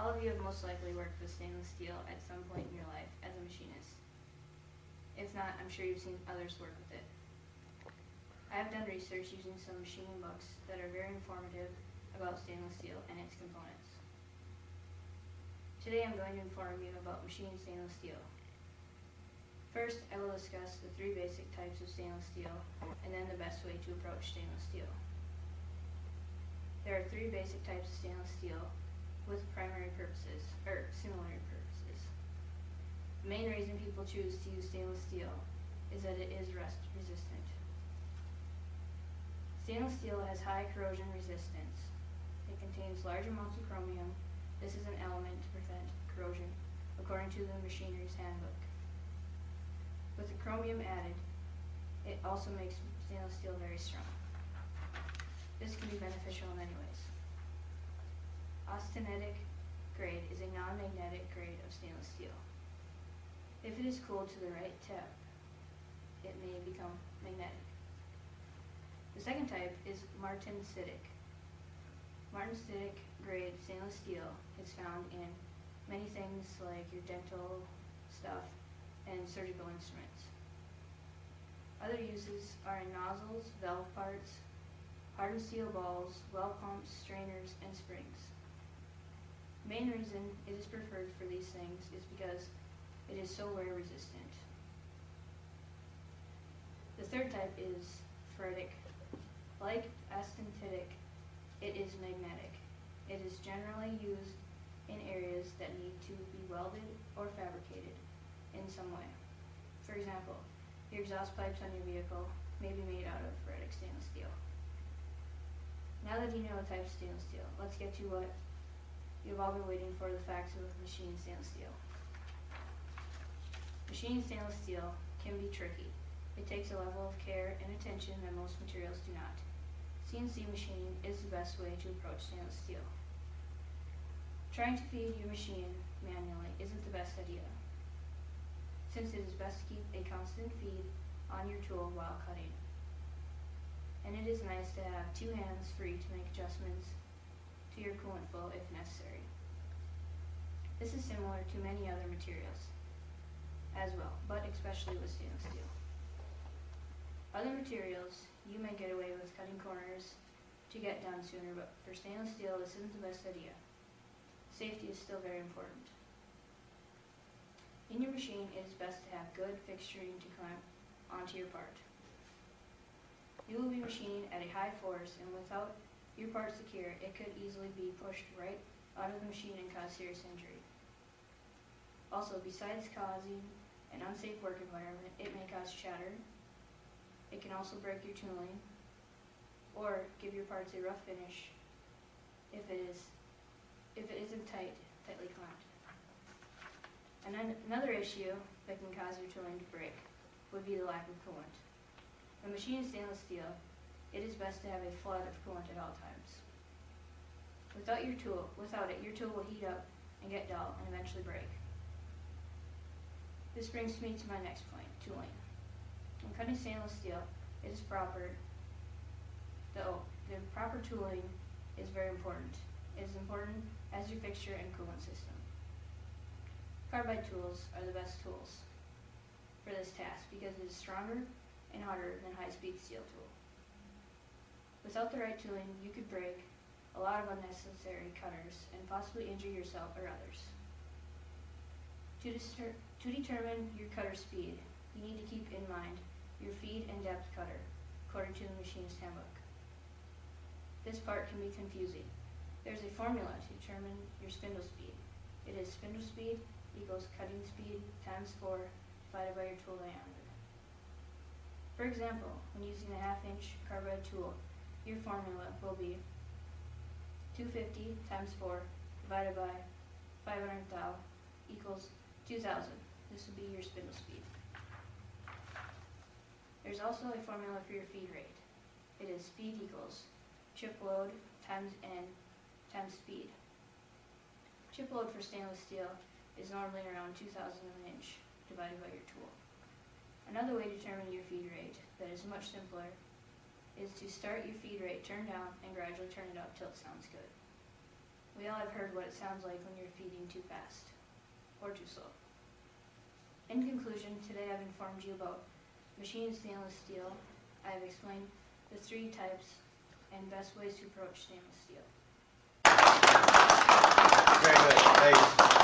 All of you have most likely worked with stainless steel at some point in your life as a machinist. If not, I'm sure you've seen others work with it. I have done research using some machining books that are very informative about stainless steel and its components. Today I'm going to inform you about machining stainless steel. First, I will discuss the three basic types of stainless steel and then the best way to approach stainless steel. There are three basic types of stainless steel with similar purposes. The main reason people choose to use stainless steel is that it is rust resistant. Stainless steel has high corrosion resistance. It contains large amounts of chromium. This is an element to prevent corrosion, according to the machinery's handbook. With the chromium added, it also makes stainless steel very strong. This can be beneficial in many ways. Austenitic grade is a non-magnetic grade of stainless steel. If it is cooled to the right temp, it may become magnetic. The second type is martensitic. Martensitic grade stainless steel is found in many things like your dental stuff and surgical instruments. Other uses are in nozzles, valve parts, hardened steel balls, well pumps, strainers, and springs. The main reason it is preferred for these things is because it is so wear resistant. The third type is ferritic. Like austenitic, it is magnetic. It is generally used in areas that need to be welded or fabricated in some way. For example, your exhaust pipes on your vehicle may be made out of ferritic stainless steel. Now that you know the type of stainless steel, let's get to what you've all been waiting for, the facts of machining stainless steel. Machining stainless steel can be tricky. It takes a level of care and attention that most materials do not. CNC machining is the best way to approach stainless steel. Trying to feed your machine manually isn't the best idea, since it is best to keep a constant feed on your tool while cutting. And it is nice to have two hands free to make adjustments to your coolant flow if necessary. This is similar to many other materials as well, but especially with stainless steel. Other materials, you may get away with cutting corners to get done sooner, but for stainless steel, this isn't the best idea. Safety is still very important. In your machine, it is best to have good fixturing to clamp onto your part. You will be machining at a high force, and without your part secure, it could easily be pushed right out of the machine and cause serious injury. Also, besides causing an unsafe work environment, it may cause chatter. It can also break your tooling or give your parts a rough finish if it isn't tightly clamped. And then another issue that can cause your tooling to break would be the lack of coolant. When machining stainless steel, it is best to have a flood of coolant at all times. Without it, your tool will heat up and get dull and eventually break. This brings me to my next point, tooling. When cutting stainless steel, the proper tooling is very important. It is important as your fixture and coolant system. Carbide tools are the best tools for this task because it is stronger and harder than high-speed steel tool. Without the right tooling, you could break a lot of unnecessary cutters and possibly injure yourself or others. To determine your cutter speed, you need to keep in mind your feed and depth cutter, according to the machinist handbook. This part can be confusing. There's a formula to determine your spindle speed. It is spindle speed equals cutting speed times 4 divided by your tool diameter. For example, when using a 1/2 inch carbide tool, your formula will be 250 times 4 divided by 500 thou equals 2,000. This would be your spindle speed. There's also a formula for your feed rate. It is speed equals chip load times N times speed. Chip load for stainless steel is normally around 2,000 an inch divided by your tool. Another way to determine your feed rate that is much simpler is to start your feed rate turned down and gradually turn it up till it sounds good. We all have heard what it sounds like when you're feeding too fast or too slow. In conclusion, today I've informed you about machined stainless steel. I have explained the 3 types and best ways to approach stainless steel. Very good. Thanks.